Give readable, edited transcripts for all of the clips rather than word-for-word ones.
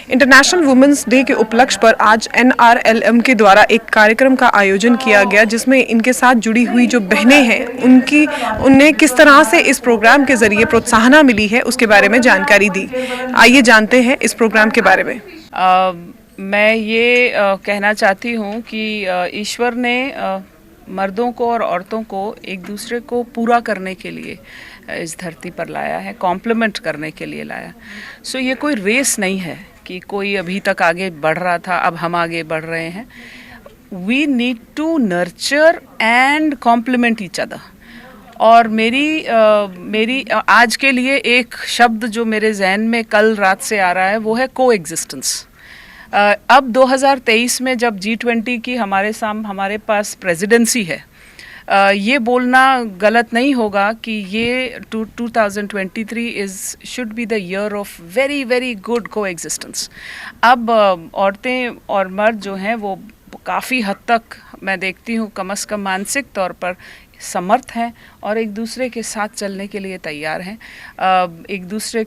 International women's day के उपलक्ष्य पर आज NRLM के द्वारा एक कार्यक्रम का आयोजन किया गया, जिसमें इनके साथ जुड़ी हुई जो बहनें हैं उन्हें किस तरह से इस प्रोग्राम के जरिए प्रोत्साहन मिली है उसके बारे में जानकारी दी। आइए जानते हैं इस प्रोग्राम के बारे में। मैं ये कहना चाहती हूँ कि ईश्वर ने मर्दों को और औरतों को एक दूसरे को पूरा करने के लिए इस धरती पर लाया है, कॉम्प्लीमेंट करने के लिए लाया। सो ये कोई रेस नहीं है कि कोई अभी तक आगे बढ़ रहा था अब हम आगे बढ़ रहे हैं। We need to nurture and complement each other. और मेरी आज के लिए एक शब्द जो मेरे जहन में कल रात से आ रहा है वो है को एग्जिस्टेंस। अब 2023 में जब G20 की हमारे पास प्रेसिडेंसी है, ये बोलना गलत नहीं होगा कि ये 2023 should be the year of very very good को एग्जिस्टेंस। अब औरतें और मर्द जो हैं वो काफ़ी हद तक मैं देखती हूँ कम से कम मानसिक तौर पर समर्थ हैं और एक दूसरे के साथ चलने के लिए तैयार हैं। एक दूसरे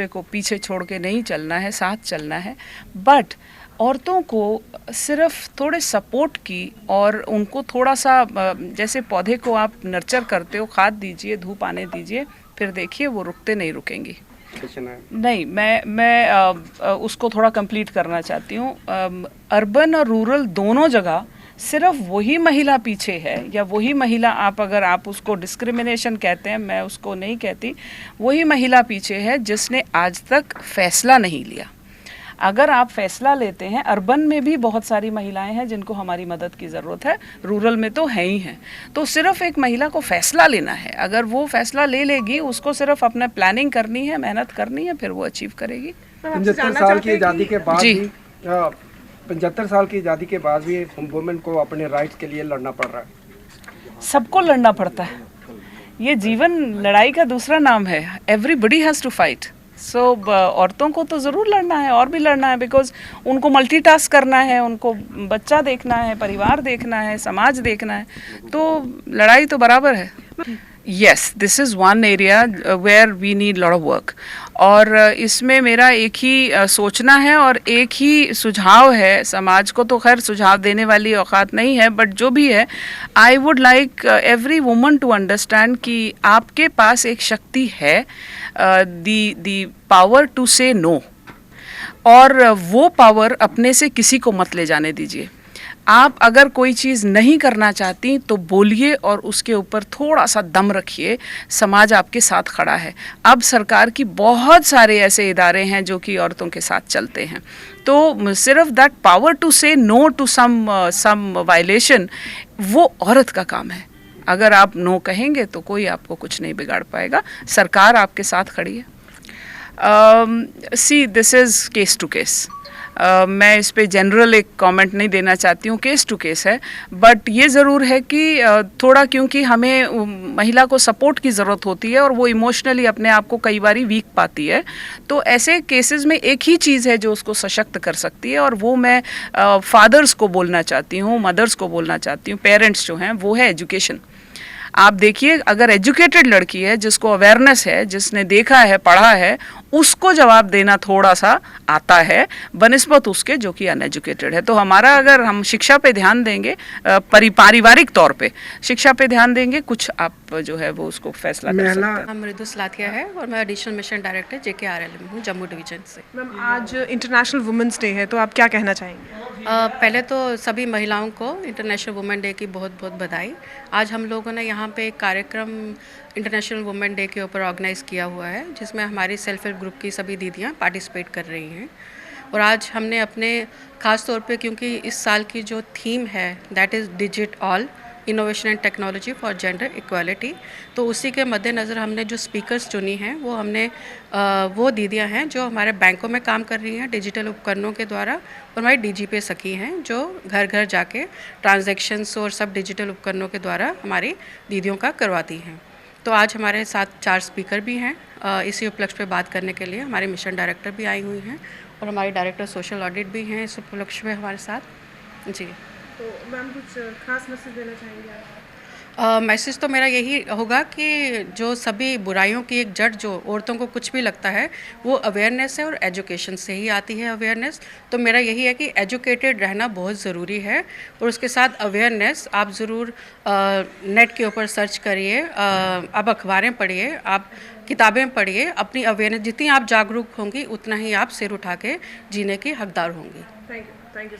को पीछे छोड़ के नहीं चलना है, साथ चलना है। बट औरतों को सिर्फ थोड़े सपोर्ट की और उनको थोड़ा सा जैसे पौधे को आप नर्चर करते हो, खाद दीजिए, धूप आने दीजिए, फिर देखिए वो रुकेंगी। नहीं, मैं उसको थोड़ा कंप्लीट करना चाहती हूँ। अर्बन और रूरल दोनों जगह सिर्फ वही महिला पीछे है, या वही महिला अगर आप उसको डिस्क्रिमिनेशन कहते हैं, मैं उसको नहीं कहती, वही महिला पीछे है जिसने आज तक फैसला नहीं लिया। अगर आप फैसला लेते हैं, अर्बन में भी बहुत सारी महिलाएं हैं जिनको हमारी मदद की ज़रूरत है, रूरल में तो है ही हैं। तो सिर्फ एक महिला को फैसला लेना है, अगर वो फैसला ले लेगी, उसको सिर्फ अपना प्लानिंग करनी है, मेहनत करनी है, फिर वो अचीव करेगी। 75 साल की आज़ादी के बाद भी 75 साल की आज़ादी के बाद भी वुमेन को अपने राइट्स के लिए लड़ना पड़ रहा है। सबको लड़ना पड़ता है, ये जीवन लड़ाई का दूसरा नाम है। Everybody has to fight. So औरतों को तो ज़रूर लड़ना है और भी लड़ना है, बिकॉज उनको मल्टीटास्क करना है, उनको बच्चा देखना है, परिवार देखना है, समाज देखना है, तो लड़ाई तो बराबर है। Yes, this is one area where we need lot of work। और इसमें मेरा एक ही सोचना है और एक ही सुझाव है। समाज को तो खैर सुझाव देने वाली औकात नहीं है, बट जो भी है, I would like every woman to understand कि आपके पास एक शक्ति है, the power to say no, और वो पावर अपने से किसी को मत ले जाने दीजिए। आप अगर कोई चीज़ नहीं करना चाहती तो बोलिए और उसके ऊपर थोड़ा सा दम रखिए, समाज आपके साथ खड़ा है। अब सरकार की बहुत सारे ऐसे इदारे हैं जो कि औरतों के साथ चलते हैं, तो सिर्फ that power to say no to some violation, वो औरत का काम है। अगर आप नो कहेंगे तो कोई आपको कुछ नहीं बिगाड़ पाएगा, सरकार आपके साथ खड़ी है। See, this is case to case. मैं इस पे जनरल एक कमेंट नहीं देना चाहती हूँ, केस टू केस है। बट ये ज़रूर है कि थोड़ा, क्योंकि हमें महिला को सपोर्ट की ज़रूरत होती है और वो इमोशनली अपने आप को कई बारी वीक पाती है, तो ऐसे केसेस में एक ही चीज़ है जो उसको सशक्त कर सकती है, और वो मैं फादर्स को बोलना चाहती हूँ, मदर्स को बोलना चाहती हूँ, पेरेंट्स जो हैं, वो है एजुकेशन। आप देखिए, अगर एजुकेटेड लड़की है, जिसको अवेयरनेस है, जिसने देखा है, पढ़ा है, उसको जवाब देना थोड़ा सा आता है बनिस्बत उसके जो कि अनएजुकेटेड है। तो हमारा, अगर हम शिक्षा पे ध्यान देंगे, पारिवारिक तौर पे शिक्षा पे ध्यान देंगे, कुछ आप जो है वो उसको फैसला कर सकते हैं। मृदु सलाथिया है और मैं एडिशनल मिशन डायरेक्टर JKRL में हूँ, जम्मू डिवीजन से। मैम, आज इंटरनेशनल वुमेन्स डे है, तो आप क्या कहना चाहेंगे? पहले तो सभी महिलाओं को इंटरनेशनल वुमेन डे की बहुत बहुत बधाई। आज हम लोगों ने यहाँ पे एक कार्यक्रम इंटरनेशनल वुमेन डे के ऊपर ऑर्गेनाइज़ किया हुआ है, जिसमें हमारी सेल्फ हेल्प ग्रुप की सभी दीदियाँ पार्टिसिपेट कर रही हैं। और आज हमने अपने ख़ास तौर पे, क्योंकि इस साल की जो थीम है that is digit all, innovation and technology for gender equality, तो उसी के मद्देनज़र हमने जो स्पीकर्स चुनी हैं वो हमने वो दीदियाँ हैं जो हमारे बैंकों में काम कर रही हैं डिजिटल उपकरणों के द्वारा, और हमारी DGP सखी हैं जो घर घर जाके ट्रांजैक्शंस और सब डिजिटल उपकरणों के द्वारा हमारी दीदियों का करवाती हैं। तो आज हमारे साथ 4 स्पीकर भी हैं इसी उपलक्ष्य पे बात करने के लिए। हमारी मिशन डायरेक्टर भी आई हुई हैं और हमारी डायरेक्टर सोशल ऑडिट भी हैं इस उपलक्ष्य में हमारे साथ। जी, तो मैम, कुछ खास मैसेज देना चाहेंगे आप? मैसेज तो मेरा यही होगा कि जो सभी बुराइयों की एक जड़ जो औरतों को कुछ भी लगता है वो अवेयरनेस है और एजुकेशन से ही आती है अवेयरनेस। तो मेरा यही है कि एजुकेटेड रहना बहुत ज़रूरी है और उसके साथ अवेयरनेस आप ज़रूर नेट के ऊपर सर्च करिए, आप अखबारें पढ़िए, आप किताबें पढ़िए। अपनी अवेयरनेस जितनी आप जागरूक होंगी उतना ही आप सिर उठा के जीने की हकदार होंगी। Thank you.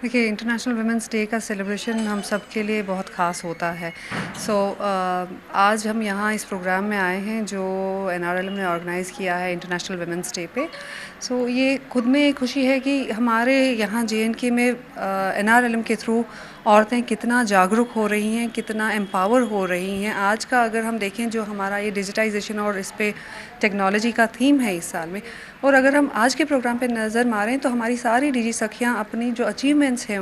देखिए, इंटरनेशनल वुमेंस डे का सेलिब्रेशन हम सब के लिए बहुत ख़ास होता है। आज हम यहाँ इस प्रोग्राम में आए हैं जो NRLM ने ऑर्गेनाइज़ किया है इंटरनेशनल वुमेंस डे पे। ये खुद में एक खुशी है कि हमारे यहाँ JNK में NRLM के थ्रू औरतें कितना जागरूक हो रही हैं, कितना एम्पावर हो रही हैं। आज का अगर हम देखें जो हमारा ये डिजिटाइजेशन और इस पे टेक्नोलॉजी का थीम है इस साल में, और अगर हम आज के प्रोग्राम पे नज़र मारें तो हमारी सारी DG सखियाँ अपनी जो अचीवमेंट्स हैं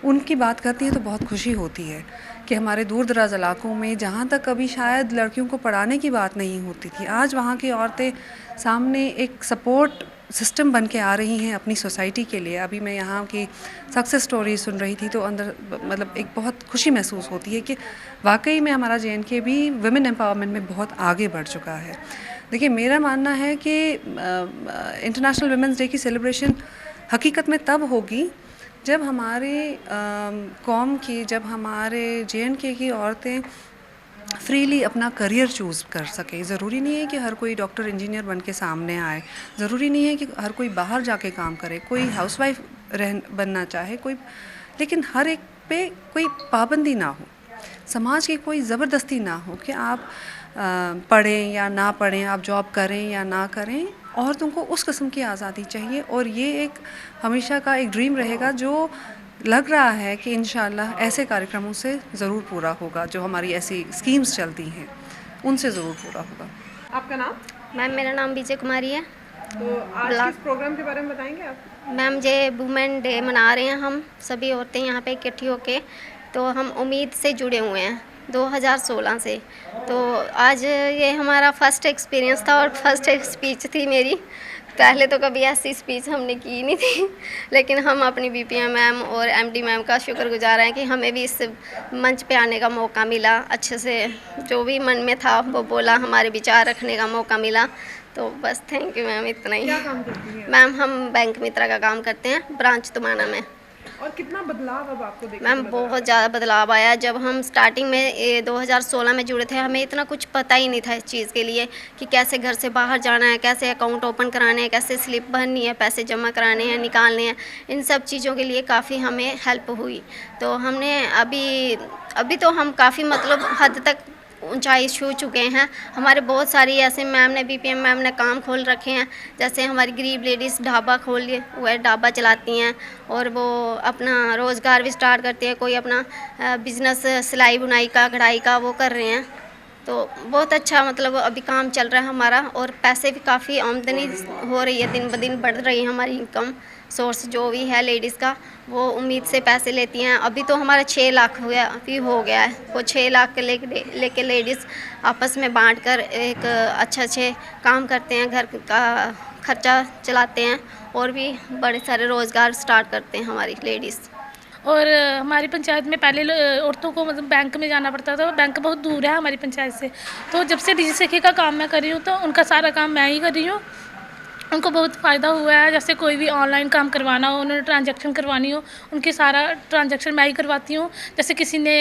उनकी बात करती हैं तो बहुत खुशी होती है कि हमारे दूर दराज इलाकों में जहाँ तक कभी शायद लड़कियों को पढ़ाने की बात नहीं होती थी, आज वहाँ की औरतें सामने एक सपोर्ट सिस्टम बन के आ रही हैं अपनी सोसाइटी के लिए। अभी मैं यहाँ की सक्सेस स्टोरी सुन रही थी तो अंदर मतलब एक बहुत खुशी महसूस होती है कि वाकई में हमारा JNK भी वुमेन एम्पावरमेंट में बहुत आगे बढ़ चुका है। देखिए, मेरा मानना है कि इंटरनेशनल वुमेंस डे की सेलिब्रेशन हकीकत में तब होगी जब हमारे कौम की, जब हमारे JNK की औरतें फ्रीली अपना करियर चूज़ कर सकें। ज़रूरी नहीं है कि हर कोई डॉक्टर इंजीनियर बन के सामने आए, ज़रूरी नहीं है कि हर कोई बाहर जाके काम करे, कोई हाउसवाइफ बनना चाहे कोई, लेकिन हर एक पे कोई पाबंदी ना हो, समाज की कोई ज़बरदस्ती ना हो कि आप पढ़ें या ना पढ़ें, आप जॉब करें या ना करें। औरतों को उस किस्म की आज़ादी चाहिए और ये एक हमेशा का एक ड्रीम रहेगा जो लग रहा है कि इंशाल्लाह ऐसे कार्यक्रमों से ज़रूर पूरा होगा। जो हमारी ऐसी स्कीम्स चलती हैं उनसे ज़रूर पूरा होगा। आपका नाम? मैम, मेरा नाम विजय कुमारी है। तो आज किस प्रोग्राम के बारे में बताएंगे आप? मैम, ये वुमेन डे मना रहे हैं हम सभी औरतें यहाँ पे इकट्ठी होके। तो हम उम्मीद से जुड़े हुए हैं 2016 से। तो आज ये हमारा फर्स्ट एक्सपीरियंस था और फर्स्ट स्पीच थी मेरी। पहले तो कभी ऐसी स्पीच हमने की नहीं थी, लेकिन हम अपनी BPM मैम और MD मैम का शुक्रगुजार हैं कि हमें भी इस मंच पे आने का मौका मिला। अच्छे से जो भी मन में था वो बोला, हमारे विचार रखने का मौका मिला। तो बस थैंक यू मैम, इतना ही। क्या काम करती हैं? मैम, हम बैंक मित्रा का काम करते हैं ब्रांच तुमाना में। और कितना बदलाव अब आपको देखने मैम, को लग रहा है? बहुत ज़्यादा बदलाव आया। जब हम स्टार्टिंग में 2016 में जुड़े थे, हमें इतना कुछ पता ही नहीं था इस चीज़ के लिए कि कैसे घर से बाहर जाना है, कैसे अकाउंट ओपन कराने हैं, कैसे स्लिप भरनी है, पैसे जमा कराने हैं, निकालने हैं। इन सब चीज़ों के लिए काफ़ी हमें हेल्प हुई। तो हमने अभी तो हम काफ़ी मतलब हद तक ऊंचाई छू चुके हैं। हमारे बहुत सारी ऐसे मैम ने BPM मैम ने काम खोल रखे हैं। जैसे हमारी गरीब लेडीज़ ढाबा खोल हुआ है, ढाबा चलाती हैं और वो अपना रोज़गार भी स्टार्ट करती हैं। कोई अपना बिज़नेस सिलाई बुनाई का, कढ़ाई का वो कर रहे हैं। तो बहुत अच्छा मतलब अभी काम चल रहा है हमारा और पैसे भी काफ़ी आमदनी हो रही है, दिन ब दिन बढ़ रही है हमारी इनकम सोर्स जो भी है लेडीज़ का। वो उम्मीद से पैसे लेती हैं। अभी तो हमारा 6 लाख भी हो गया है। वो 6 लाख के लेके लेडीज़ आपस में बांटकर एक अच्छे काम करते हैं, घर का खर्चा चलाते हैं और भी बड़े सारे रोज़गार स्टार्ट करते हैं हमारी लेडीज़। और हमारी पंचायत में पहले औरतों को मतलब बैंक में जाना पड़ता था। बैंक बहुत दूर है हमारी पंचायत से। तो जब से DG सखी का काम मैं कर रही हूँ तो उनका सारा काम मैं ही कर रही हूँ। उनको बहुत फ़ायदा हुआ है। जैसे कोई भी ऑनलाइन काम करवाना हो, उन्होंने ट्रांजैक्शन करवानी हो, उनकी सारा ट्रांजैक्शन मैं ही करवाती हूँ। जैसे किसी ने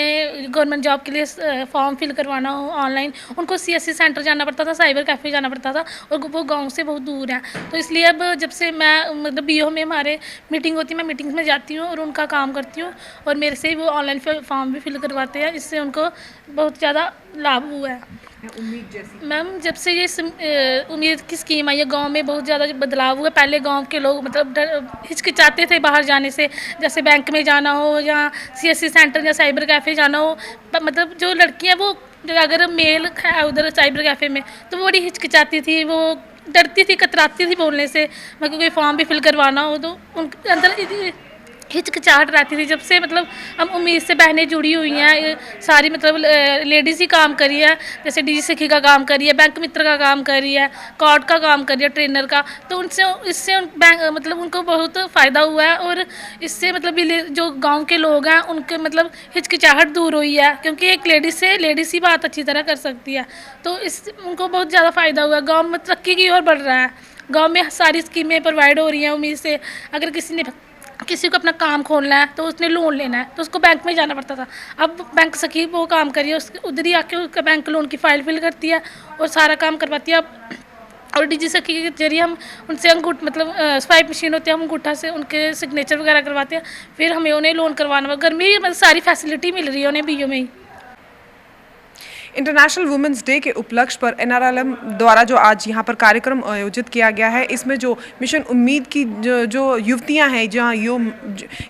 गवर्नमेंट जॉब के लिए फॉर्म फिल करवाना हो ऑनलाइन, उनको CSC सेंटर जाना पड़ता था, साइबर कैफ़े जाना पड़ता था और वो गांव से बहुत दूर है। तो इसलिए अब जब से मैं मतलब BO में हमारे मीटिंग होती है, मैं मीटिंग्स में जाती हूँ और उनका काम करती हूँ और मेरे से ही वो ऑनलाइन फॉर्म भी फिल करवाते हैं, जिससे उनको बहुत ज़्यादा लाभ हुआ है। उम्मीद जैसी मैम, जब से ये उम्मीद की स्कीम आई है, गांव में बहुत ज़्यादा बदलाव हुआ। पहले गांव के लोग मतलब हिचकिचाते थे बाहर जाने से, जैसे बैंक में जाना हो या CSC सेंटर या साइबर कैफ़े जाना हो। मतलब जो लड़कियां वो अगर मेल है उधर साइबर कैफ़े में तो वो बड़ी हिचकिचाती थी, वो डरती थी, कतराती थी बोलने से। मतलब कोई फॉर्म भी फिल करवाना हो तो उनके अंदर हिचकिचाहट रहती थी। जब से मतलब हम उम्मीद से बहनें जुड़ी हुई हैं सारी, मतलब लेडीज़ ही काम करी है, जैसे डीजी सखी का काम करी है, बैंक मित्र का काम करी है, कॉर्ड का काम करी है, ट्रेनर का, तो उनसे इससे बैंक मतलब उनको बहुत फ़ायदा हुआ है। और इससे मतलब जो गांव के लोग हैं उनके मतलब हिचकिचाहट दूर हुई है, क्योंकि एक लेडीज़ से लेडीज़ ही बात अच्छी तरह कर सकती है, तो इस उनको बहुत ज़्यादा फ़ायदा हुआ है। गाँव में तरक्की की ओर बढ़ रहा है, गाँव में सारी स्कीमें प्रोवाइड हो रही हैं उम्मीद से। अगर किसी को अपना काम खोलना है तो उसने लोन लेना है तो उसको बैंक में जाना पड़ता था, अब बैंक सखी वो काम करिए, उसके उधर ही आके उसका बैंक लोन की फ़ाइल फिल करती है और सारा काम करवाती है। अब और डीजी सखी के जरिए हम उनसे मतलब स्वाइप मशीन होती है, हम अंगूठा से उनके सिग्नेचर वगैरह करवाते हैं, फिर हमें उन्हें लोन करवाना। घर में ही मतलब सारी फैसिलिटी मिल रही है उन्हें बीओ में ही। इंटरनेशनल वुमेंस डे के उपलक्ष्य पर एनआरएलएम द्वारा जो आज यहाँ पर कार्यक्रम आयोजित किया गया है, इसमें जो मिशन उम्मीद की जो युवतियाँ हैं,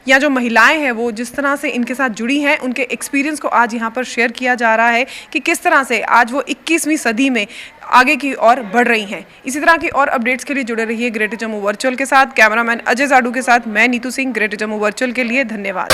या जो महिलाएं हैं, वो जिस तरह से इनके साथ जुड़ी हैं, उनके एक्सपीरियंस को आज यहाँ पर शेयर किया जा रहा है कि किस तरह से आज वो 21वीं सदी में आगे की ओर बढ़ रही हैं। इसी तरह की और अपडेट्स के लिए जुड़े रहिए ग्रेटर जम्मू वर्चुअल के साथ। कैमरामैन अजय जाडू के साथ मैं नीतू सिंह, ग्रेटर जम्मू वर्चुअल के लिए धन्यवाद।